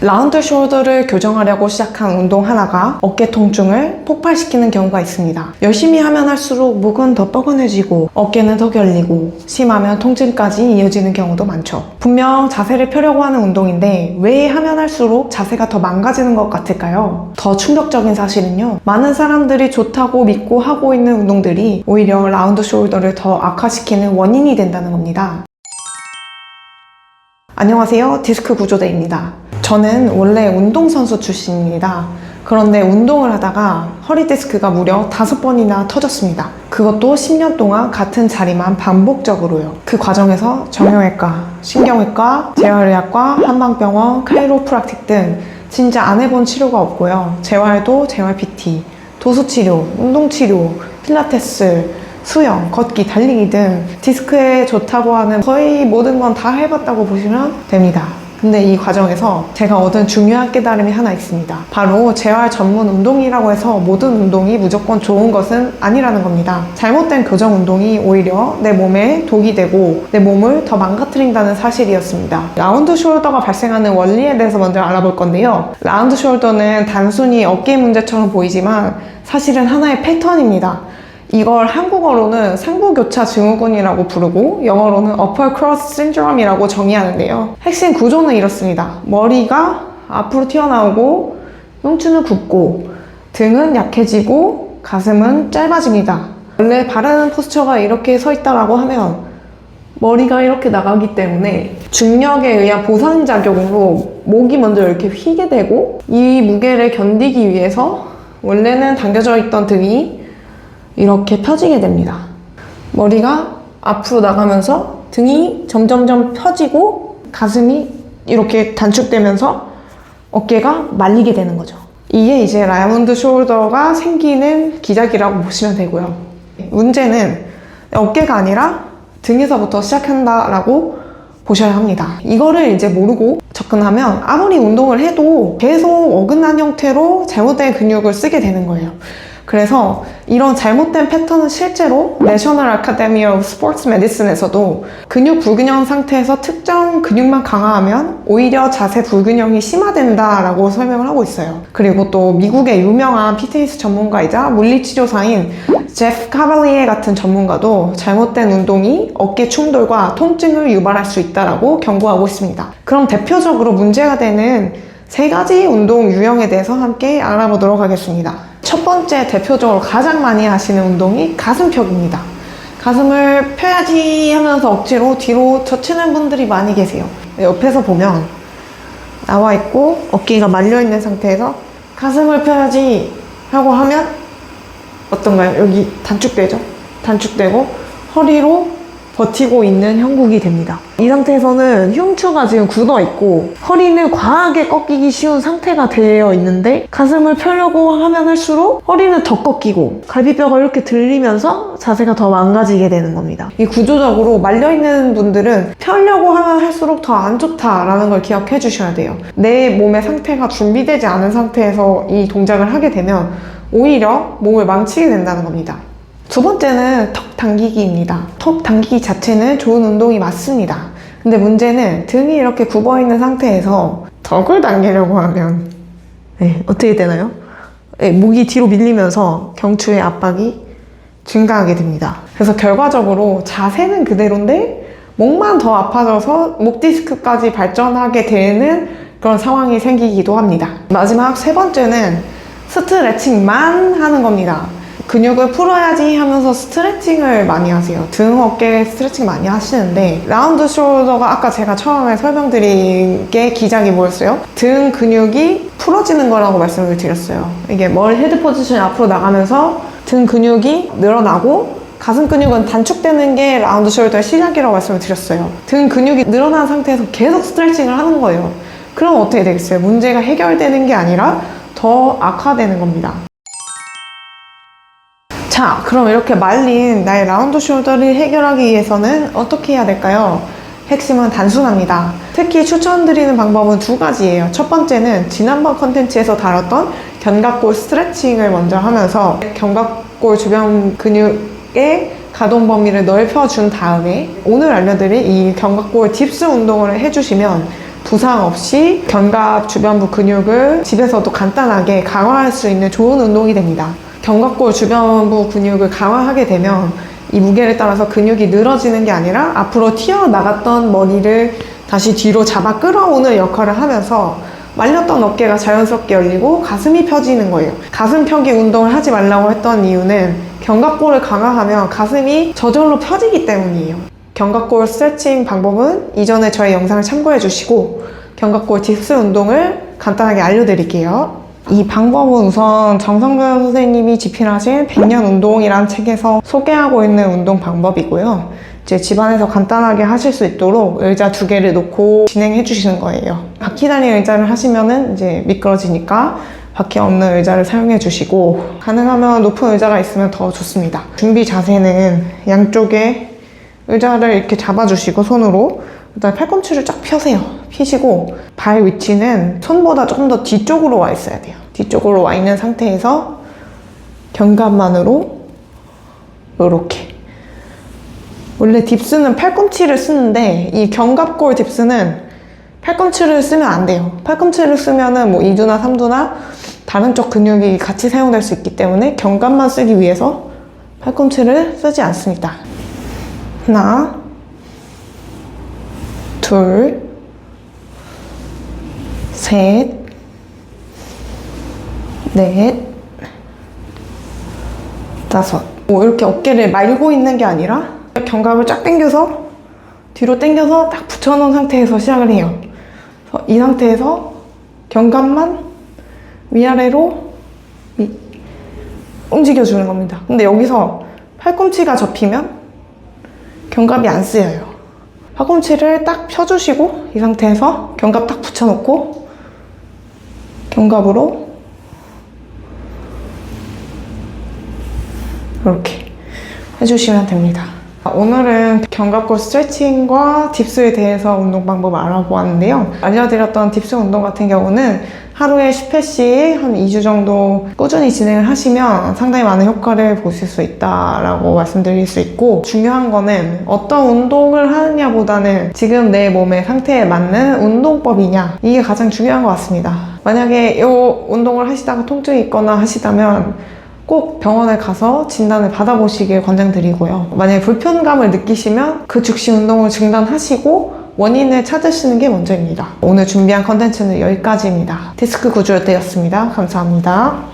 라운드 숄더를 교정하려고 시작한 운동 하나가 어깨 통증을 폭발시키는 경우가 있습니다. 열심히 하면 할수록 목은 더 뻐근해지고 어깨는 더 결리고 심하면 통증까지 이어지는 경우도 많죠. 분명 자세를 펴려고 하는 운동인데 왜 하면 할수록 자세가 더 망가지는 것 같을까요? 더 충격적인 사실은요, 많은 사람들이 좋다고 믿고 하고 있는 운동들이 오히려 라운드 숄더를 더 악화시키는 원인이 된다는 겁니다. 안녕하세요, 디스크 구조대입니다. 저는 원래 운동선수 출신입니다. 그런데 운동을 하다가 허리 디스크가 무려 5번이나 터졌습니다. 그것도 10년 동안 같은 자리만 반복적으로요. 그 과정에서 정형외과, 신경외과, 재활의학과, 한방병원, 카이로프락틱 등 진짜 안 해본 치료가 없고요. 재활도 재활 PT, 도수치료, 운동치료, 필라테스, 수영, 걷기, 달리기 등 디스크에 좋다고 하는 거의 모든 건 다 해봤다고 보시면 됩니다. 근데 이 과정에서 제가 얻은 중요한 깨달음이 하나 있습니다. 바로 재활 전문 운동이라고 해서 모든 운동이 무조건 좋은 것은 아니라는 겁니다. 잘못된 교정 운동이 오히려 내 몸에 독이 되고 내 몸을 더 망가뜨린다는 사실이었습니다. 라운드 숄더가 발생하는 원리에 대해서 먼저 알아볼 건데요. 라운드 숄더는 단순히 어깨 문제처럼 보이지만 사실은 하나의 패턴입니다. 이걸 한국어로는 상부교차 증후군이라고 부르고 영어로는 upper cross syndrome이라고 정의하는데요. 핵심 구조는 이렇습니다. 머리가 앞으로 튀어나오고 흉추는 굽고 등은 약해지고 가슴은 짧아집니다. 원래 바르는 포스처가 이렇게 서 있다라고 하면 머리가 이렇게 나가기 때문에 중력에 의한 보상작용으로 목이 먼저 이렇게 휘게 되고 이 무게를 견디기 위해서 원래는 당겨져 있던 등이 이렇게 펴지게 됩니다. 머리가 앞으로 나가면서 등이 점점점 펴지고 가슴이 이렇게 단축되면서 어깨가 말리게 되는 거죠. 이게 이제 라운드 숄더가 생기는 기작이라고 보시면 되고요. 문제는 어깨가 아니라 등에서부터 시작한다라고 보셔야 합니다. 이거를 이제 모르고 접근하면 아무리 운동을 해도 계속 어긋난 형태로 잘못된 근육을 쓰게 되는 거예요. 그래서 이런 잘못된 패턴은 실제로 내셔널 아카데미 오브 스포츠 메디슨에서도 근육 불균형 상태에서 특정 근육만 강화하면 오히려 자세 불균형이 심화된다라고 설명을 하고 있어요. 그리고 또 미국의 유명한 피트니스 전문가이자 물리치료사인 제프 카발리에 같은 전문가도 잘못된 운동이 어깨 충돌과 통증을 유발할 수 있다라고 경고하고 있습니다. 그럼 대표적으로 문제가 되는 3가지 운동 유형에 대해서 함께 알아보도록 하겠습니다. 첫 번째, 대표적으로 가장 많이 하시는 운동이 가슴 펴기입니다. 가슴을 펴야지 하면서 억지로 뒤로 젖히는 분들이 많이 계세요. 옆에서 보면 나와 있고 어깨가 말려 있는 상태에서 가슴을 펴야지 하고 하면 어떤가요? 여기 단축되죠? 단축되고 허리로 버티고 있는 형국이 됩니다. 이 상태에서는 흉추가 지금 굳어 있고 허리는 과하게 꺾이기 쉬운 상태가 되어 있는데 가슴을 펴려고 하면 할수록 허리는 더 꺾이고 갈비뼈가 이렇게 들리면서 자세가 더 망가지게 되는 겁니다. 이 구조적으로 말려있는 분들은 펴려고 하면 할수록 더 안 좋다라는 걸 기억해 주셔야 돼요. 내 몸의 상태가 준비되지 않은 상태에서 이 동작을 하게 되면 오히려 몸을 망치게 된다는 겁니다. 두 번째는 턱 당기기입니다. 턱 당기기 자체는 좋은 운동이 맞습니다. 근데 문제는 등이 이렇게 굽어있는 상태에서 턱을 당기려고 하면 어떻게 되나요? 목이 뒤로 밀리면서 경추의 압박이 증가하게 됩니다. 그래서 결과적으로 자세는 그대로인데 목만 더 아파져서 목 디스크까지 발전하게 되는 그런 상황이 생기기도 합니다. 마지막 3번째는 스트레칭만 하는 겁니다. 근육을 풀어야지 하면서 스트레칭을 많이 하세요. 등, 어깨 스트레칭 많이 하시는데 라운드 숄더가 아까 제가 처음에 설명드린 게 기작이 뭐였어요? 등 근육이 풀어지는 거라고 말씀을 드렸어요. 이게 머리 헤드 포지션이 앞으로 나가면서 등 근육이 늘어나고 가슴 근육은 단축되는 게 라운드 숄더의 시작이라고 말씀을 드렸어요. 등 근육이 늘어난 상태에서 계속 스트레칭을 하는 거예요. 그럼 어떻게 되겠어요? 문제가 해결되는 게 아니라 더 악화되는 겁니다. 자, 그럼 이렇게 말린 나의 라운드 숄더를 해결하기 위해서는 어떻게 해야 될까요? 핵심은 단순합니다. 특히 추천드리는 방법은 2가지예요. 첫 번째는 지난번 컨텐츠에서 다뤘던 견갑골 스트레칭을 먼저 하면서 견갑골 주변 근육의 가동 범위를 넓혀준 다음에 오늘 알려드릴 이 견갑골 딥스 운동을 해주시면 부상 없이 견갑 주변부 근육을 집에서도 간단하게 강화할 수 있는 좋은 운동이 됩니다. 견갑골 주변부 근육을 강화하게 되면 이 무게를 따라서 근육이 늘어지는 게 아니라 앞으로 튀어나갔던 머리를 다시 뒤로 잡아 끌어오는 역할을 하면서 말렸던 어깨가 자연스럽게 열리고 가슴이 펴지는 거예요. 가슴 펴기 운동을 하지 말라고 했던 이유는 견갑골을 강화하면 가슴이 저절로 펴지기 때문이에요. 견갑골 스트레칭 방법은 이전에 저의 영상을 참고해 주시고 견갑골 딥스 운동을 간단하게 알려드릴게요. 이 방법은 우선 정성근 선생님이 집필하신 100년 운동이란 책에서 소개하고 있는 운동 방법이고요. 이제 집안에서 간단하게 하실 수 있도록 의자 2개를 놓고 진행해 주시는 거예요. 바퀴 달린 의자를 하시면은 이제 미끄러지니까 바퀴 없는 의자를 사용해 주시고, 가능하면 높은 의자가 있으면 더 좋습니다. 준비 자세는 양쪽에 의자를 이렇게 잡아주시고 손으로 일단 팔꿈치를 쫙 펴세요. 피시고 발 위치는 손보다 조금 더 뒤쪽으로 와 있어야 돼요. 뒤쪽으로 와 있는 상태에서 견갑만으로 이렇게. 원래 딥스는 팔꿈치를 쓰는데 이 견갑골 딥스는 팔꿈치를 쓰면 안 돼요. 팔꿈치를 쓰면은 뭐 2두나 3두나 다른 쪽 근육이 같이 사용될 수 있기 때문에 견갑만 쓰기 위해서 팔꿈치를 쓰지 않습니다. 하나, 둘, 셋, 넷, 다섯. 이렇게 어깨를 말고 있는 게 아니라 견갑을 쫙 당겨서 뒤로 당겨서 딱 붙여놓은 상태에서 시작을 해요. 그래서 이 상태에서 견갑만 위아래로 움직여주는 겁니다. 근데 여기서 팔꿈치가 접히면 견갑이 안 쓰여요. 팔꿈치를 딱 펴주시고 이 상태에서 견갑 딱 붙여놓고 견갑으로 이렇게 해주시면 됩니다. 오늘은 견갑골 스트레칭과 딥스에 대해서 운동 방법을 알아보았는데요. 알려드렸던 딥스 운동 같은 경우는 하루에 10회씩 한 2주 정도 꾸준히 진행을 하시면 상당히 많은 효과를 보실 수 있다라고 말씀드릴 수 있고, 중요한 거는 어떤 운동을 하느냐보다는 지금 내 몸의 상태에 맞는 운동법이냐, 이게 가장 중요한 것 같습니다. 만약에 이 운동을 하시다가 통증이 있거나 하시다면 꼭 병원에 가서 진단을 받아보시길 권장드리고요. 만약에 불편감을 느끼시면 그 즉시 운동을 중단하시고 원인을 찾으시는 게 먼저입니다. 오늘 준비한 컨텐츠는 여기까지입니다. 디스크 구조대였습니다. 감사합니다.